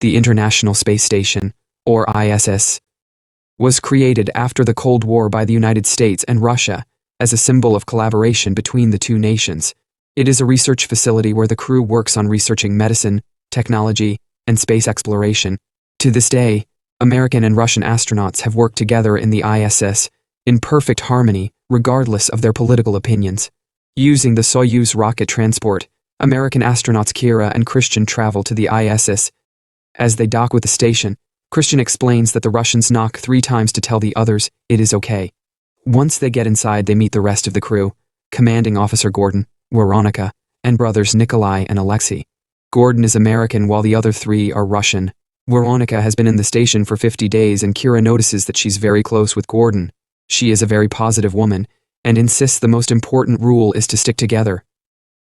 The International Space Station, or ISS, was created after the Cold War by the United States and Russia as a symbol of collaboration between the two nations. It is a research facility where the crew works on researching medicine, technology, and space exploration. To this day, American and Russian astronauts have worked together in the ISS in perfect harmony, regardless of their political opinions. Using the Soyuz rocket transport, American astronauts Kira and Christian travel to the ISS. As they dock with the station, Christian explains that the Russians knock 3 times to tell the others it is okay. Once they get inside, they meet the rest of the crew, Commanding Officer Gordon, Veronica, and brothers Nikolai and Alexei. Gordon is American while the other 3 are Russian. Veronica has been in the station for 50 days and Kira notices that she's very close with Gordon. She is a very positive woman and insists the most important rule is to stick together.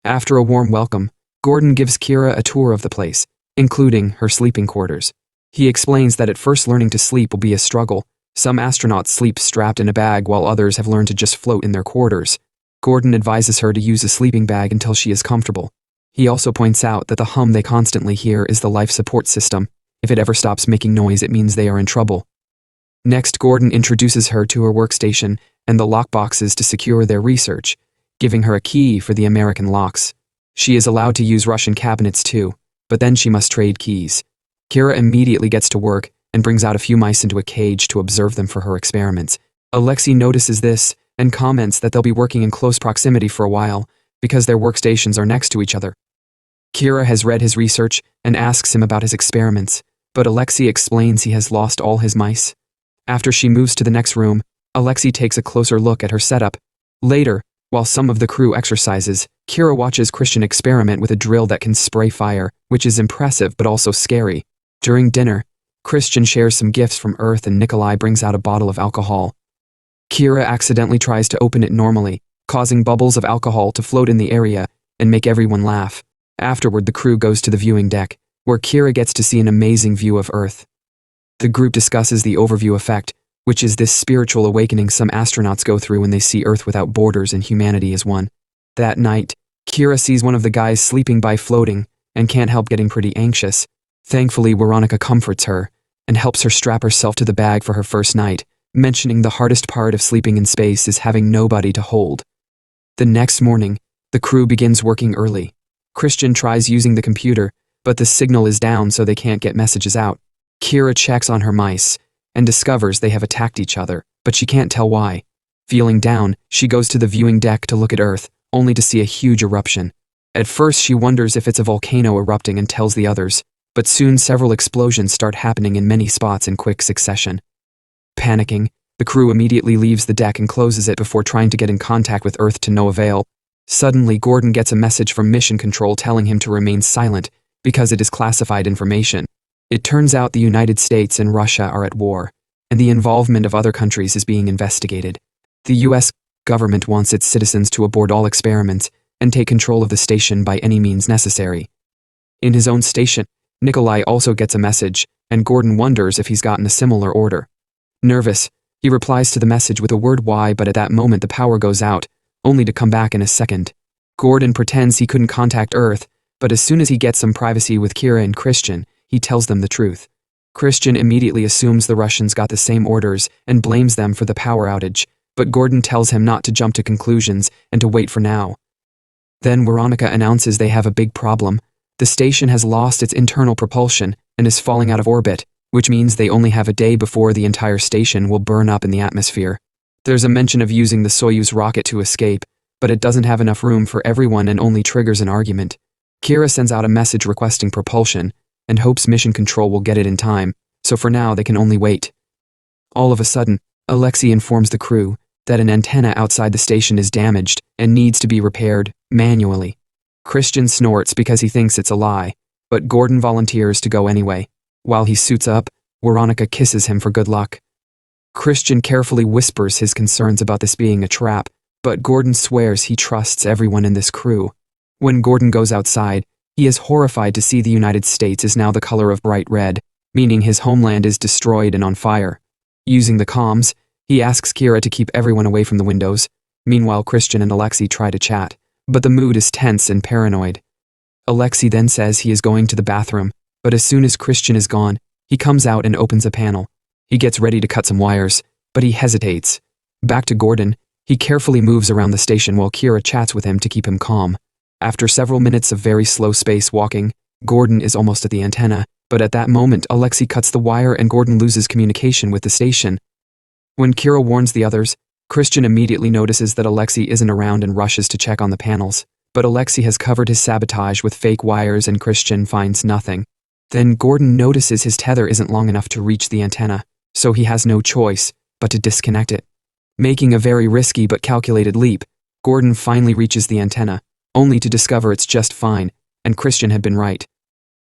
After a warm welcome, Gordon gives Kira a tour of the place, including her sleeping quarters. He explains that at first learning to sleep will be a struggle. Some astronauts sleep strapped in a bag while others have learned to just float in their quarters. Gordon advises her to use a sleeping bag until she is comfortable. He also points out that the hum they constantly hear is the life support system. If it ever stops making noise, it means they are in trouble. Next, Gordon introduces her to her workstation and the lockboxes to secure their research, giving her a key for the American locks. She is allowed to use Russian cabinets too, but then she must trade keys. Kira immediately gets to work and brings out a few mice into a cage to observe them for her experiments. Alexei notices this and comments that they'll be working in close proximity for a while because their workstations are next to each other. Kira has read his research and asks him about his experiments, but Alexei explains he has lost all his mice. After she moves to the next room, Alexei takes a closer look at her setup. Later, while some of the crew exercises, Kira watches Christian experiment with a drill that can spray fire, which is impressive but also scary. During dinner, Christian shares some gifts from Earth and Nikolai brings out a bottle of alcohol. Kira accidentally tries to open it normally, causing bubbles of alcohol to float in the area and make everyone laugh. Afterward, the crew goes to the viewing deck, where Kira gets to see an amazing view of Earth. The group discusses the overview effect, which is this spiritual awakening some astronauts go through when they see Earth without borders and humanity as one. That night, Kira sees one of the guys sleeping by floating and can't help getting pretty anxious. Thankfully, Veronica comforts her and helps her strap herself to the bag for her first night, mentioning the hardest part of sleeping in space is having nobody to hold. The next morning, the crew begins working early. Christian tries using the computer, but the signal is down so they can't get messages out. Kira checks on her mice and discovers they have attacked each other, but she can't tell why. Feeling down, she goes to the viewing deck to look at Earth, only to see a huge eruption. At first, she wonders if it's a volcano erupting and tells the others, but soon several explosions start happening in many spots in quick succession. Panicking, the crew immediately leaves the deck and closes it before trying to get in contact with Earth to no avail. Suddenly, Gordon gets a message from Mission Control telling him to remain silent because it is classified information. It turns out the United States and Russia are at war, and the involvement of other countries is being investigated. The US government wants its citizens to abort all experiments and take control of the station by any means necessary. In his own station, Nikolai also gets a message, and Gordon wonders if he's gotten a similar order. Nervous, he replies to the message with a word "why," but at that moment the power goes out, only to come back in a second. Gordon pretends he couldn't contact Earth, but as soon as he gets some privacy with Kira and Christian, he tells them the truth. Christian immediately assumes the Russians got the same orders and blames them for the power outage, but Gordon tells him not to jump to conclusions and to wait for now. Then Veronica announces they have a big problem. The station has lost its internal propulsion and is falling out of orbit, which means they only have a day before the entire station will burn up in the atmosphere. There's a mention of using the Soyuz rocket to escape, but it doesn't have enough room for everyone and only triggers an argument. Kira sends out a message requesting propulsion and hopes Mission Control will get it in time, so for now they can only wait. All of a sudden, Alexei informs the crew that an antenna outside the station is damaged and needs to be repaired manually. Christian snorts because he thinks it's a lie, but Gordon volunteers to go anyway. While he suits up, Veronica kisses him for good luck. Christian carefully whispers his concerns about this being a trap, but Gordon swears he trusts everyone in this crew. When Gordon goes outside, he is horrified to see the United States is now the color of bright red, meaning his homeland is destroyed and on fire. Using the comms, he asks Kira to keep everyone away from the windows. Meanwhile, Christian and Alexei try to chat, but the mood is tense and paranoid. Alexei then says he is going to the bathroom, But as soon as Christian is gone, he comes out and opens a panel. He gets ready to cut some wires, but he hesitates. Back to Gordon, he carefully moves around the station while Kira chats with him to keep him calm. After several minutes of very slow space walking, Gordon is almost at the antenna, but at that moment Alexei cuts the wire and Gordon loses communication with the station. When Kira warns the others, Christian immediately notices that Alexei isn't around and rushes to check on the panels, but Alexei has covered his sabotage with fake wires and Christian finds nothing. Then Gordon notices his tether isn't long enough to reach the antenna, so he has no choice but to disconnect it. Making a very risky but calculated leap, Gordon finally reaches the antenna, only to discover it's just fine, and Christian had been right.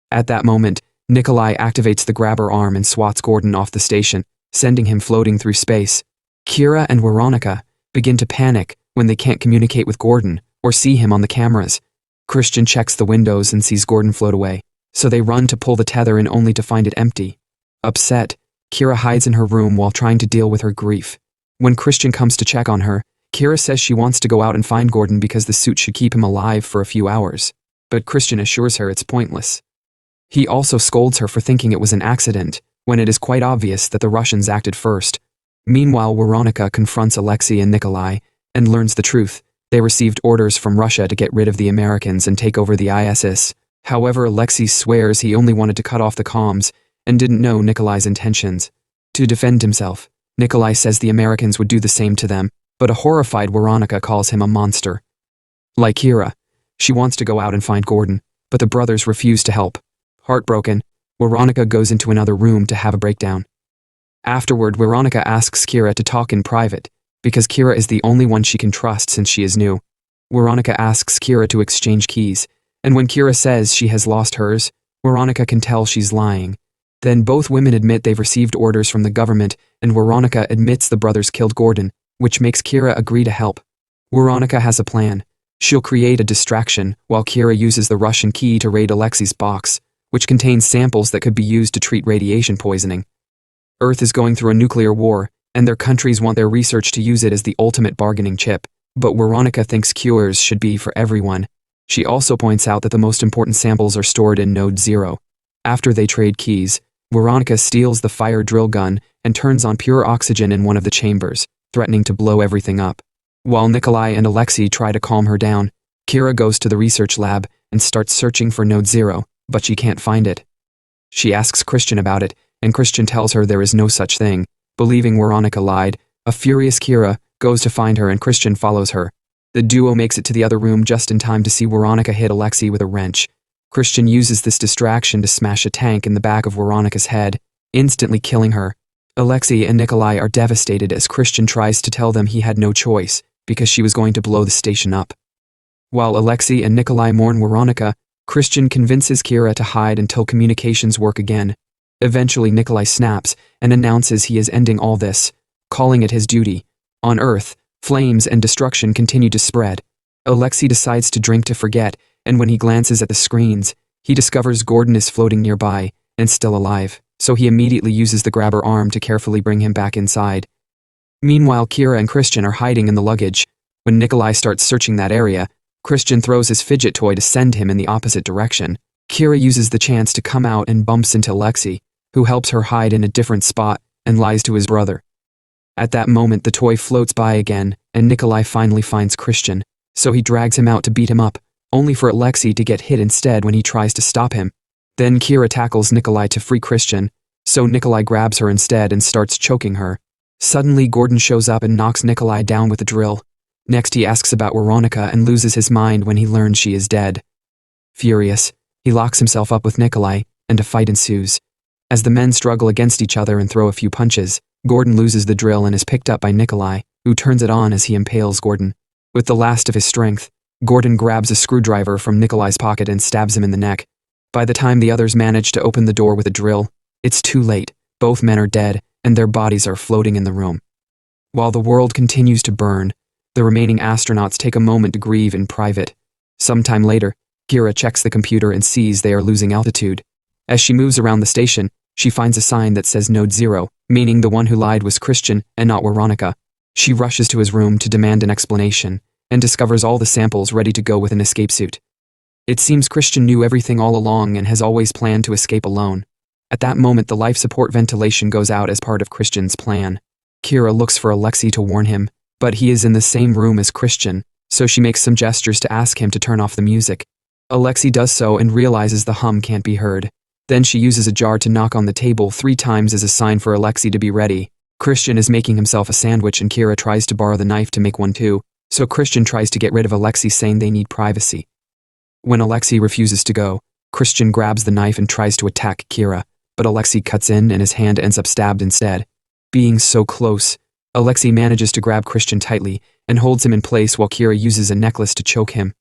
At that moment, Nikolai activates the grabber arm and swats Gordon off the station, sending him floating through space. Kira and Veronica begin to panic when they can't communicate with Gordon or see him on the cameras. Christian checks the windows and sees Gordon float away, so they run to pull the tether in only to find it empty. Upset, Kira hides in her room while trying to deal with her grief. When Christian comes to check on her, Kira says she wants to go out and find Gordon because the suit should keep him alive for a few hours, but Christian assures her it's pointless. He also scolds her for thinking it was an accident, when it is quite obvious that the Russians acted first. Meanwhile, Veronica confronts Alexei and Nikolai and learns the truth. They received orders from Russia to get rid of the Americans and take over the ISS. However, Alexei swears he only wanted to cut off the comms and didn't know Nikolai's intentions. To defend himself, Nikolai says the Americans would do the same to them, but a horrified Veronica calls him a monster. Like Kira, she wants to go out and find Gordon, but the brothers refuse to help. Heartbroken, Veronica goes into another room to have a breakdown. Afterward, Veronica asks Kira to talk in private, because Kira is the only one she can trust since she is new. Veronica asks Kira to exchange keys, and when Kira says she has lost hers, Veronica can tell she's lying. Then both women admit they've received orders from the government, and Veronica admits the brothers killed Gordon, which makes Kira agree to help. Veronica has a plan. She'll create a distraction while Kira uses the Russian key to raid Alexei's box, which contains samples that could be used to treat radiation poisoning. Earth is going through a nuclear war, and their countries want their research to use it as the ultimate bargaining chip, but Veronica thinks cures should be for everyone. She also points out that the most important samples are stored in Node 0. After they trade keys, Veronica steals the fire drill gun and turns on pure oxygen in one of the chambers, threatening to blow everything up. While Nikolai and Alexei try to calm her down, Kira goes to the research lab and starts searching for Node 0, but she can't find it. She asks Christian about it, and Christian tells her there is no such thing. Believing Veronica lied, a furious Kira goes to find her and Christian follows her. The duo makes it to the other room just in time to see Veronica hit Alexei with a wrench. Christian uses this distraction to smash a tank in the back of Veronica's head, instantly killing her. Alexei and Nikolai are devastated as Christian tries to tell them he had no choice, because she was going to blow the station up. While Alexei and Nikolai mourn Veronica, Christian convinces Kira to hide until communications work again. Eventually Nikolai snaps and announces he is ending all this, calling it his duty. On Earth, flames and destruction continue to spread. Alexei decides to drink to forget, and when he glances at the screens, he discovers Gordon is floating nearby and still alive, so he immediately uses the grabber arm to carefully bring him back inside. Meanwhile, Kira and Christian are hiding in the luggage. When Nikolai starts searching that area, Christian throws his fidget toy to send him in the opposite direction. Kira uses the chance to come out and bumps into Alexei, who helps her hide in a different spot and lies to his brother. At that moment, the toy floats by again, and Nikolai finally finds Christian, so he drags him out to beat him up, only for Alexei to get hit instead when he tries to stop him. Then Kira tackles Nikolai to free Christian, so Nikolai grabs her instead and starts choking her. Suddenly, Gordon shows up and knocks Nikolai down with a drill. Next, he asks about Veronica and loses his mind when he learns she is dead. Furious, he locks himself up with Nikolai, and a fight ensues. As the men struggle against each other and throw a few punches, Gordon loses the drill and is picked up by Nikolai, who turns it on as he impales Gordon. With the last of his strength, Gordon grabs a screwdriver from Nikolai's pocket and stabs him in the neck. By the time the others manage to open the door with a drill, it's too late. Both men are dead, and their bodies are floating in the room. While the world continues to burn, the remaining astronauts take a moment to grieve in private. Sometime later, Kira checks the computer and sees they are losing altitude. As she moves around the station, she finds a sign that says Node 0, meaning the one who lied was Christian and not Veronica. She rushes to his room to demand an explanation, and discovers all the samples ready to go with an escape suit. It seems Christian knew everything all along and has always planned to escape alone. At that moment, the life support ventilation goes out as part of Christian's plan. Kira looks for Alexei to warn him, but he is in the same room as Christian, so she makes some gestures to ask him to turn off the music. Alexei does so and realizes the hum can't be heard. Then she uses a jar to knock on the table 3 times as a sign for Alexei to be ready. Christian is making himself a sandwich and Kira tries to borrow the knife to make one too, so Christian tries to get rid of Alexei, saying they need privacy. When Alexei refuses to go, Christian grabs the knife and tries to attack Kira, but Alexei cuts in and his hand ends up stabbed instead. Being so close, Alexei manages to grab Christian tightly and holds him in place while Kira uses a necklace to choke him.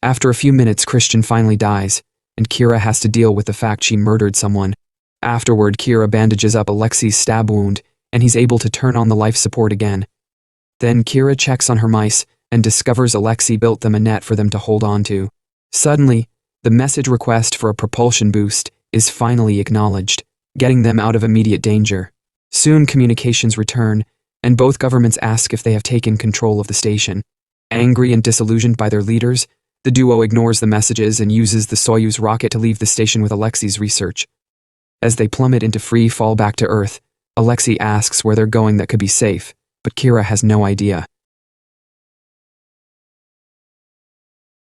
After a few minutes, Christian finally dies, and Kira has to deal with the fact she murdered someone. Afterward, Kira bandages up Alexei's stab wound, and he's able to turn on the life support again. Then Kira checks on her mice and discovers Alexei built them a net for them to hold on to. Suddenly, the message request for a propulsion boost is finally acknowledged, getting them out of immediate danger. Soon communications return, and both governments ask if they have taken control of the station. Angry and disillusioned by their leaders, the duo ignores the messages and uses the Soyuz rocket to leave the station with Alexei's research. As they plummet into free fall back to Earth, Alexei asks where they're going that could be safe, but Kira has no idea.